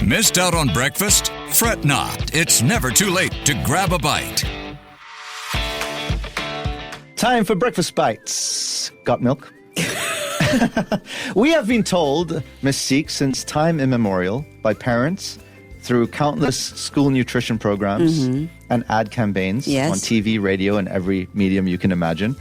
Missed out on breakfast? Fret not. It's never too late to grab a bite. Time for breakfast bites. Got milk? We have been told, Miss Siek, since time immemorial by parents through countless school nutrition programs and ad campaigns on TV, radio, and every medium you can imagine,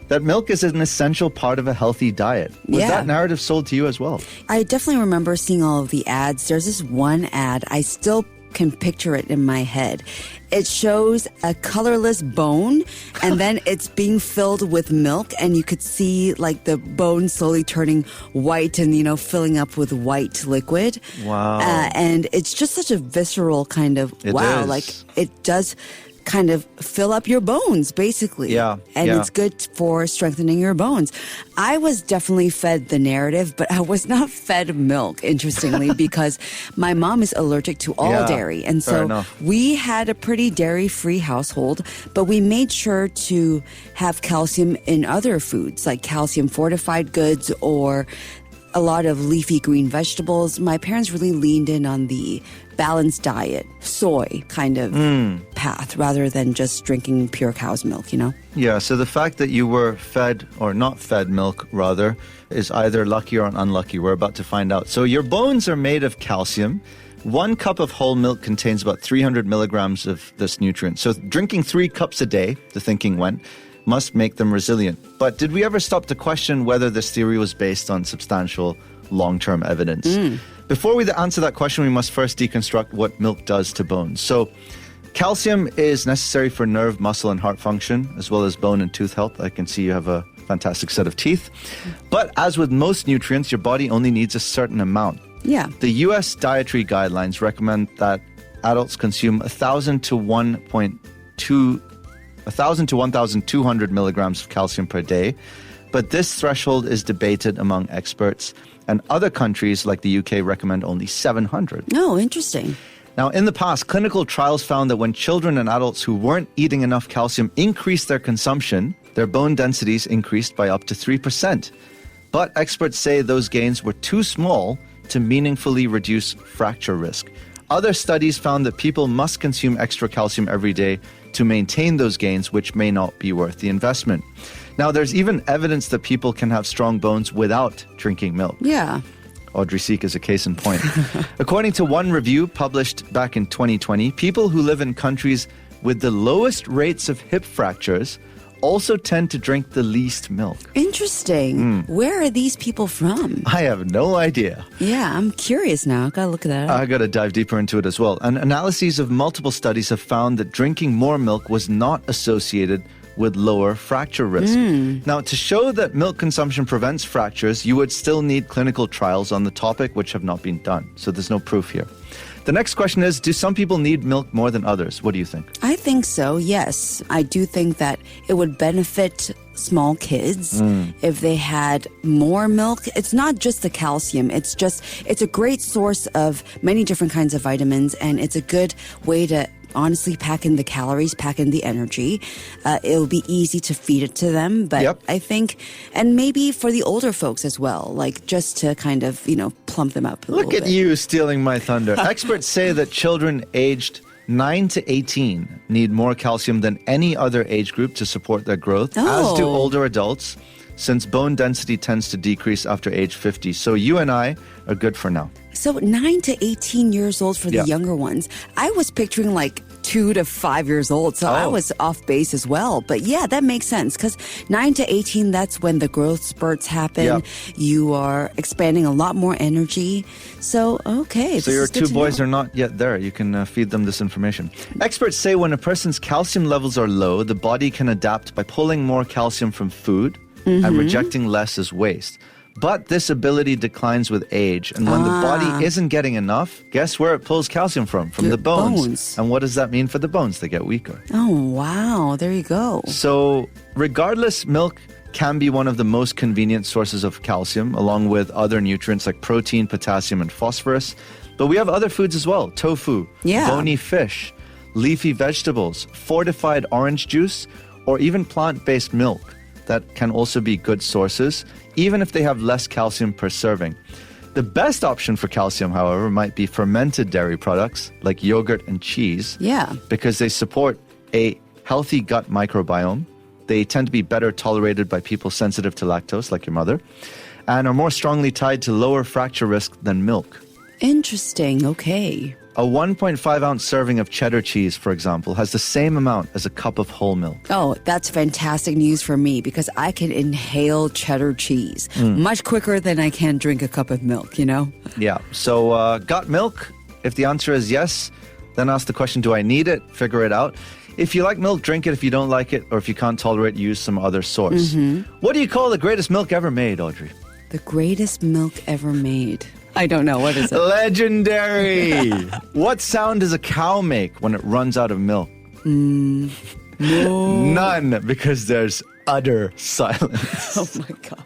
that milk is an essential part of a healthy diet. Was that narrative sold to you as well? I definitely remember seeing all of the ads. There's this one ad, I still can picture it in my head. It shows a colorless bone and then it's being filled with milk, and you could see like the bone slowly turning white and, you know, filling up with white liquid. Wow. And it's just such a visceral kind of, wow, like it does kind of fill up your bones, basically. Yeah. And it's good for strengthening your bones. I was definitely fed the narrative, but I was not fed milk, interestingly, because my mom is allergic to all dairy. And so we had a pretty dairy-free household, but we made sure to have calcium in other foods, like calcium fortified goods or a lot of leafy green vegetables. My parents really leaned in on the balanced diet, soy kind of path, rather than just drinking pure cow's milk, you know? Yeah, so the fact that you were fed, or not fed milk, rather, is either lucky or unlucky. We're about to find out. So your bones are made of calcium. 1 cup of whole milk contains about 300 milligrams of this nutrient. So drinking 3 cups a day, the thinking went, must make them resilient. But did we ever stop to question whether this theory was based on substantial long-term evidence? Before we answer that question, we must first deconstruct what milk does to bones. So calcium is necessary for nerve, muscle, and heart function, as well as bone and tooth health. I can see you have a fantastic set of teeth. But as with most nutrients, your body only needs a certain amount. Yeah. The U.S. dietary guidelines recommend that adults consume 1,000 to 1,200 milligrams of calcium per day. But this threshold is debated among experts, and other countries like the UK recommend only 700. Oh, interesting. Now, in the past, clinical trials found that when children and adults who weren't eating enough calcium increased their consumption, their bone densities increased by up to 3%. But experts say those gains were too small to meaningfully reduce fracture risk. Other studies found that people must consume extra calcium every day to maintain those gains, which may not be worth the investment. Now, there's even evidence that people can have strong bones without drinking milk. Yeah. Audrey Siek is a case in point. According to one review published back in 2020, people who live in countries with the lowest rates of hip fractures also tend to drink the least milk. Interesting. Where are these people from? I have no idea. Yeah, I'm curious now. Gotta look at that up. I gotta dive deeper into it as well. And analyses of multiple studies have found that drinking more milk was not associated with lower fracture risk. Now, to show that milk consumption prevents fractures, you would still need clinical trials on the topic, which have not been done. So there's no proof here. The next question is, do some people need milk more than others? What do you think? I think so, yes. I do think that it would benefit small kids if they had more milk. It's not just the calcium. It's a great source of many different kinds of vitamins, and it's a good way to honestly pack in the calories, pack in the energy. It'll be easy to feed it to them, but I think, and maybe for the older folks as well, like just to kind of, you know, plump them up a little bit. Look at you stealing my thunder. Experts say that children aged 9 to 18 need more calcium than any other age group to support their growth, as do older adults, since bone density tends to decrease after age 50. So you and I are good for now. So 9 to 18 years old for the younger ones. I was picturing like 2 to 5 years old, so I was off base as well. But yeah, that makes sense, because 9 to 18, that's when the growth spurts happen. You are expanding a lot more energy. So, okay. So your 2 boys are not yet there. You can feed them this information. Experts say when a person's calcium levels are low, the body can adapt by pulling more calcium from food and rejecting less as waste. But this ability declines with age. And when the body isn't getting enough, guess where it pulls calcium from? From the bones. And what does that mean for the bones? They get weaker. Oh, wow. There you go. So regardless, milk can be one of the most convenient sources of calcium, along with other nutrients like protein, potassium, and phosphorus. But we have other foods as well. Tofu, bony fish, leafy vegetables, fortified orange juice, or even plant-based milk that can also be good sources, even if they have less calcium per serving. The best option for calcium, however, might be fermented dairy products like yogurt and cheese. Yeah. Because they support a healthy gut microbiome. They tend to be better tolerated by people sensitive to lactose, like your mother, and are more strongly tied to lower fracture risk than milk. Interesting. Okay. A 1.5 ounce serving of cheddar cheese, for example, has the same amount as a cup of whole milk. Oh, that's fantastic news for me because I can inhale cheddar cheese much quicker than I can drink a cup of milk, you know? Yeah. So, got milk? If the answer is yes, then ask the question, do I need it? Figure it out. If you like milk, drink it. If you don't like it, or if you can't tolerate, use some other source. What do you call the greatest milk ever made, Audrey? The greatest milk ever made. I don't know. What is it? Legendary! What sound does a cow make when it runs out of milk? No. None, because there's utter silence. Oh my God.